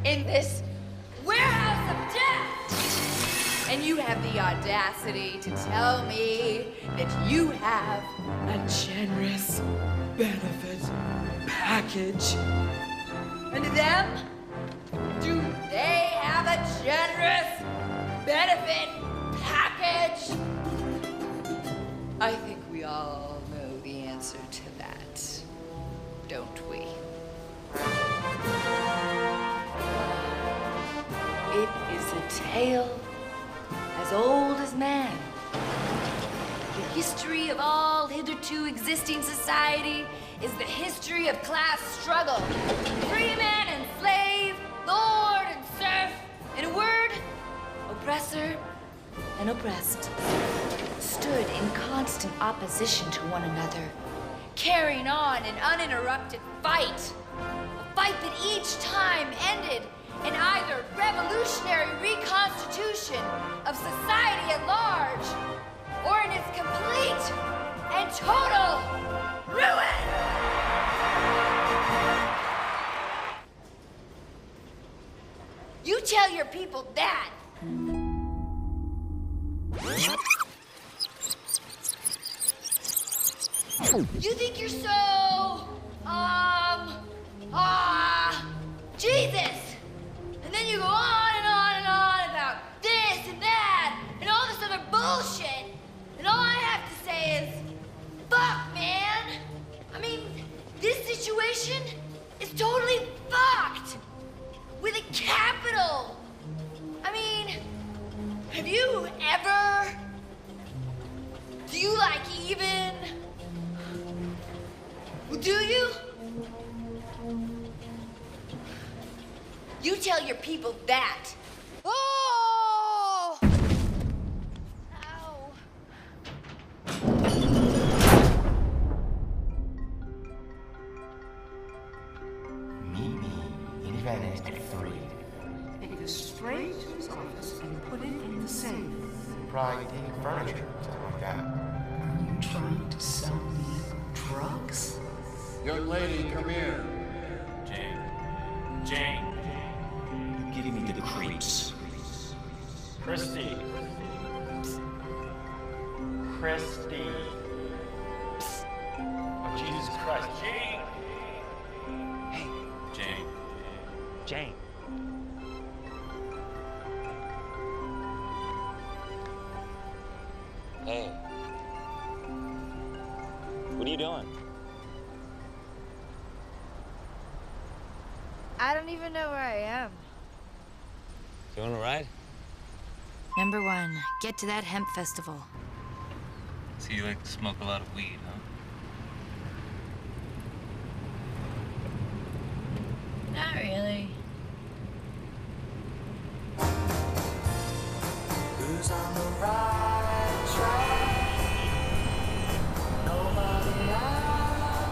in this warehouse of death. And you have the audacity to tell me that you have a generous benefit package. And them? Do they have a generous benefit package? I think we all know the answer to that, don't we? It is a tale as old as man. The history of all hitherto existing society is the history of class struggle. Freeman and slave, lord and serf. In a word, oppressor and oppressed stood in constant opposition to one another, carrying on an uninterrupted fight. A fight that each time ended in either revolutionary reconstitution of society at large, or in its complete and total ruin! You tell your people that. You think you're so, Jesus! And then you go on and on and on about this and that and all this other bullshit. And all I have to say is, fuck, man. I mean, this situation is totally fucked. With a capital. I mean, have you ever... Do you like even... Do you? You tell your people that. Oh! Ow. Mimi, in Venice at 3. Take this straight to his office and put it in the safe. Probably taking furniture, something like that. Are you trying to sell me drugs? Young lady, come here. Jane. Jane. You're giving me the creeps. Christy. Christy. Oh, Jesus Christ. Jane. Hey. Jane. Jane. Hey. What are you doing? I don't even know where I am. You want to ride? Number 1, get to that hemp festival. So you like to smoke a lot of weed, huh? Not really. Who's on the right track? Nobody I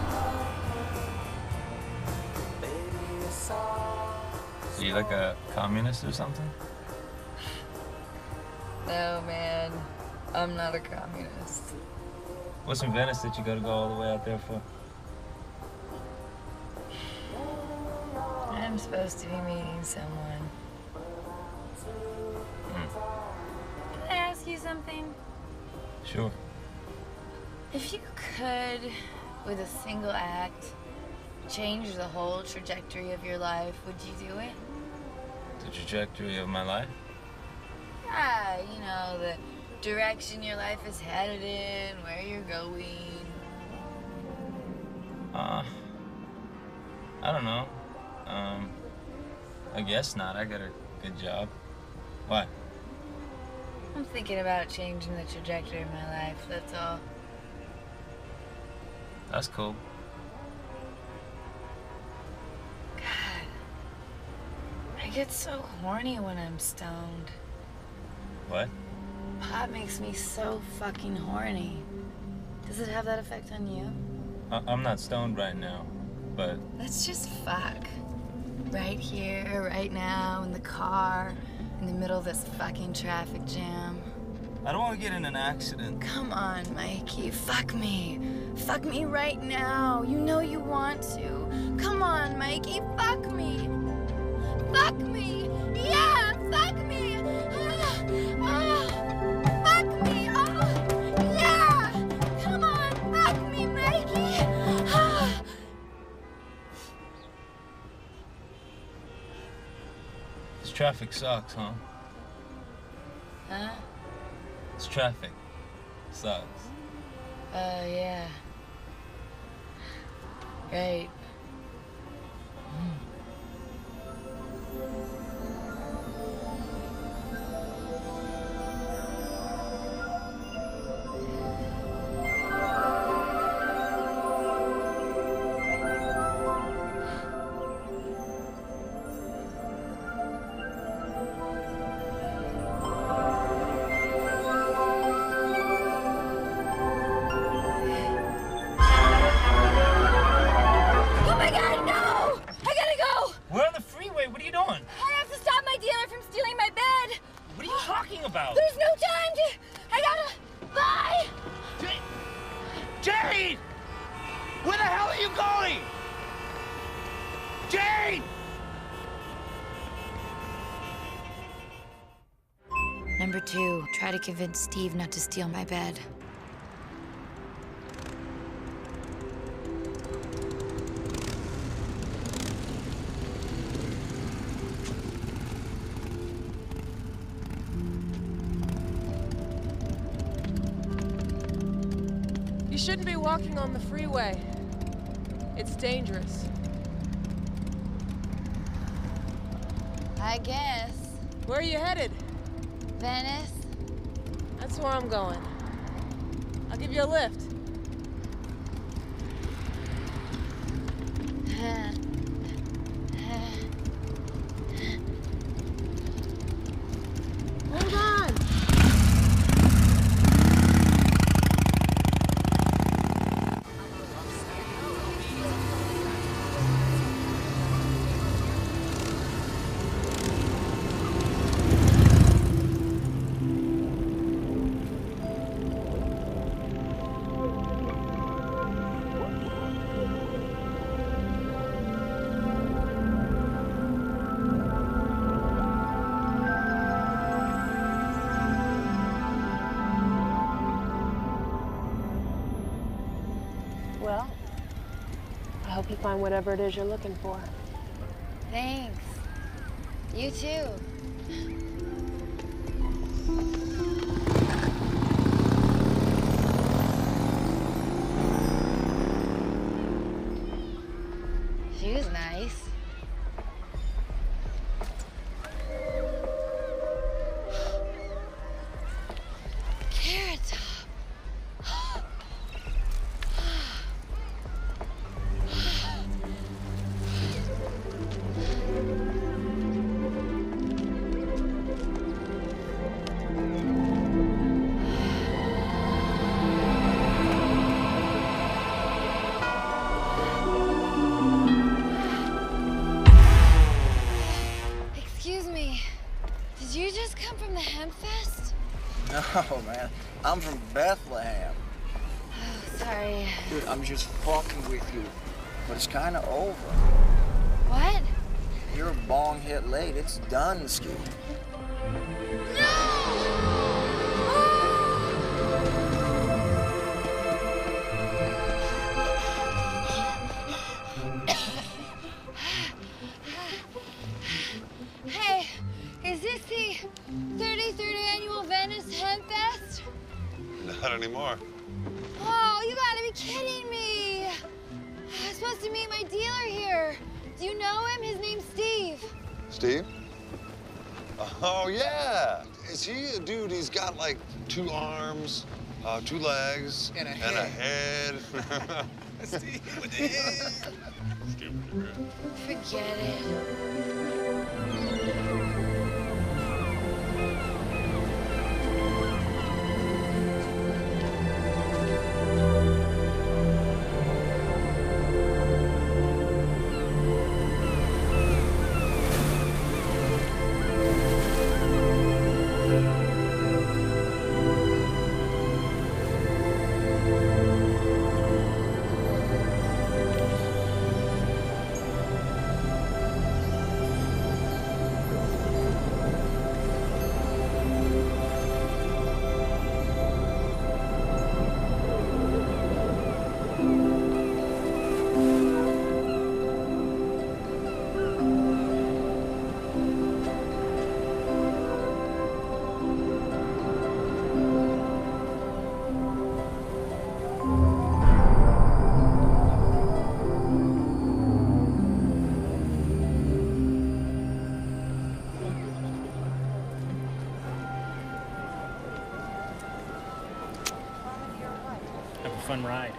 know. Baby, it's all. Are you like a communist or something? No, man. I'm not a communist. What's in Venice that you gotta go all the way out there for? I'm supposed to be meeting someone. Can I ask you something? Sure. If you could, with a single act, change the whole trajectory of your life, would you do it? The trajectory of my life? Ah, you know, the direction your life is headed in, where you're going. I don't know. I guess not. I got a good job. Why? I'm thinking about changing the trajectory of my life, that's all. That's cool. God, I get so horny when I'm stoned. What? Pot makes me so fucking horny. Does it have that effect on you? I'm not stoned right now, but... Let's just fuck. Right here, right now, in the car, in the middle of this fucking traffic jam. I don't want to get in an accident. Come on, Mikey, fuck me. Fuck me right now. You know you want to. Come on, Mikey, fuck me. Fuck me. Yeah, fuck me. Fuck me. Oh, yeah. Come on, fuck me, Mikey. This traffic sucks, huh? Huh? This traffic sucks. Yeah. Right. Number 2, try to convince Steve not to steal my bed. You shouldn't be walking on the freeway. It's dangerous. I guess. Where are you headed? Venice? That's where I'm going. I'll give you a lift. Hold on! Well, I hope you find whatever it is you're looking for. Thanks. You too. She was nice. Carrot Top. Excuse me. Did you just come from the Hemp Fest? No, man. I'm from Bethlehem. Oh, sorry. Dude, I'm just fucking with you. But it's kind of over. What? You're a bong hit late. It's done, Ski. Hey, is this the 33rd annual Venice Hemp Fest? Not anymore. Oh, you gotta be kidding me. I was supposed to meet my dealer here. Do you know him? His name's Steve. Steve? Oh, yeah. Is he a dude? He's got like 2 arms, 2 legs, And a head. Steve with the head. Forget it. Have a fun ride.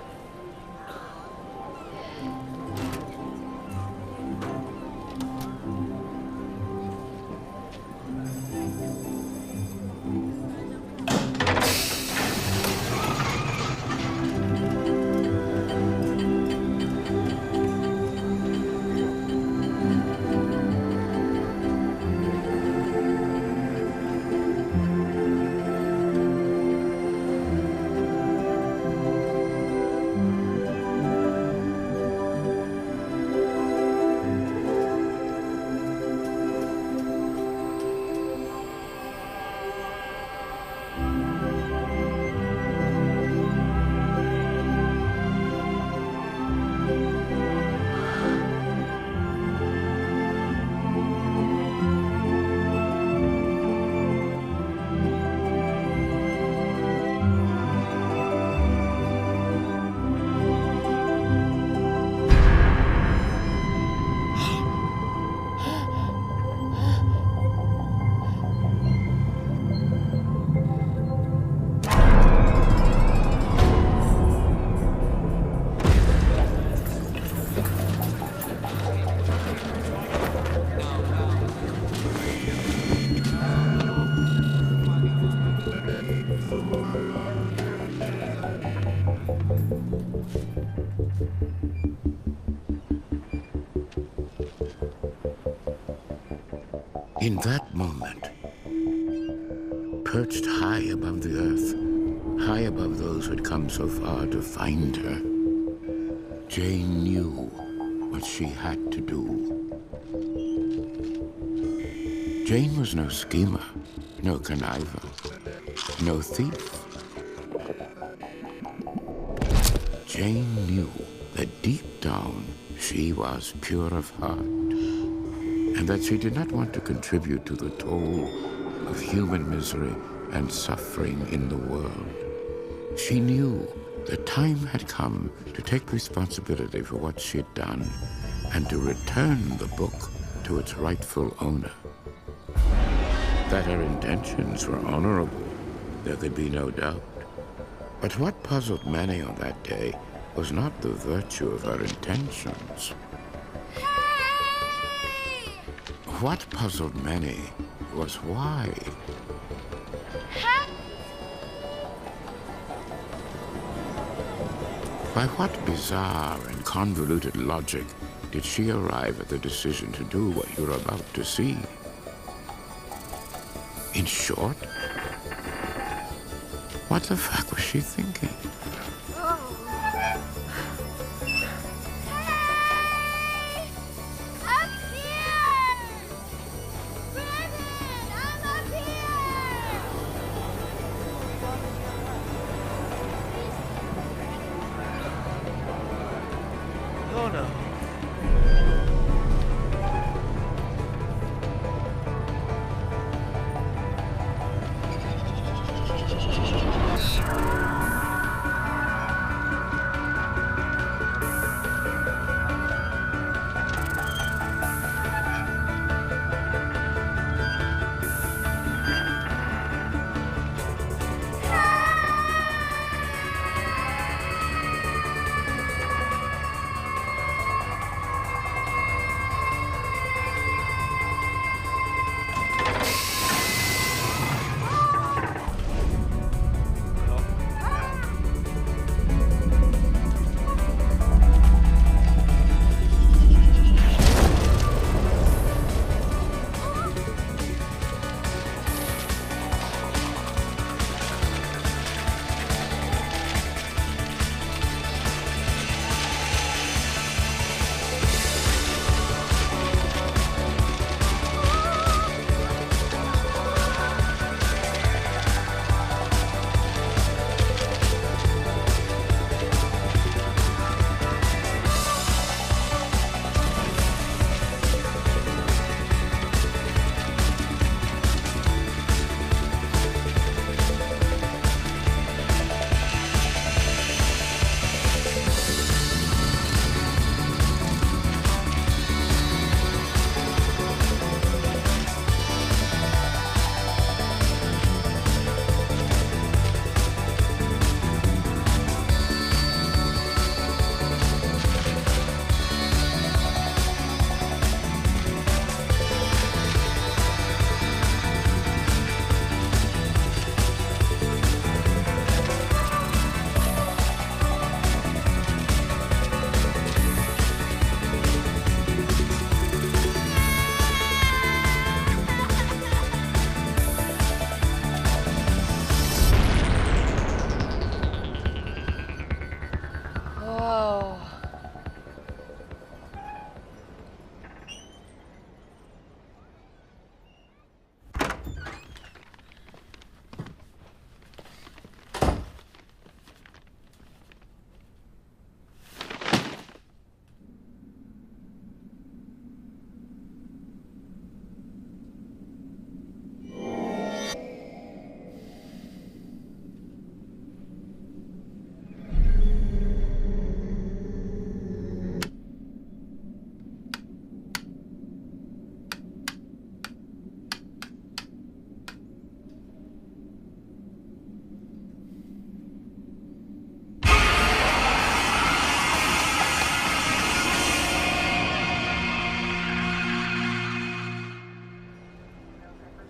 In that moment, perched high above the earth, high above those who had come so far to find her, Jane knew what she had to do. Jane was no schemer, no conniver, no thief. Jane knew that deep down she was pure of heart, and that she did not want to contribute to the toll of human misery and suffering in the world. She knew the time had come to take responsibility for what she had done and to return the book to its rightful owner. That her intentions were honorable, there could be no doubt. But what puzzled many on that day was not the virtue of her intentions. Hey! What puzzled many was why. By what bizarre and convoluted logic did she arrive at the decision to do what you're about to see? In short, what the fuck was she thinking? Oh no.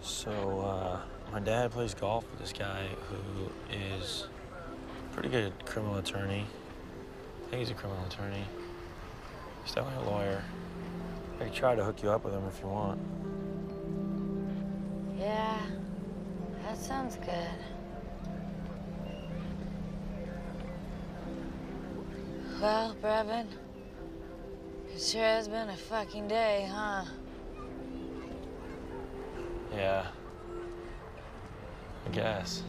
So, my dad plays golf with this guy who is a pretty good criminal attorney. I think he's a criminal attorney. He's definitely a lawyer. I could try to hook you up with him if you want. Yeah, that sounds good. Well, Brevin, it sure has been a fucking day, huh? Yeah. I guess.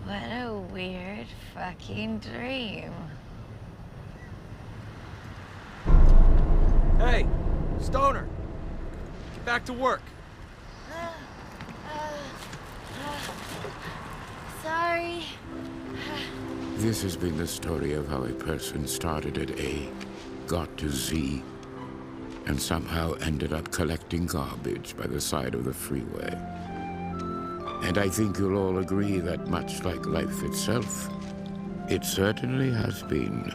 What a weird fucking dream. Hey, Stoner! Get back to work. Sorry. This has been the story of how a person started at A, got to Z, and somehow ended up collecting garbage by the side of the freeway. And I think you'll all agree that much like life itself, it certainly has been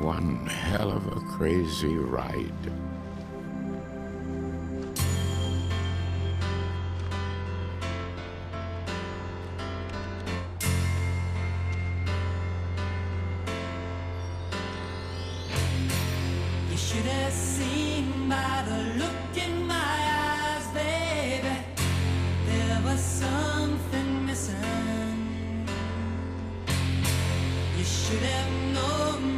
one hell of a crazy ride. You should have seen by the look in my eyes, baby. There was something missing. You should have known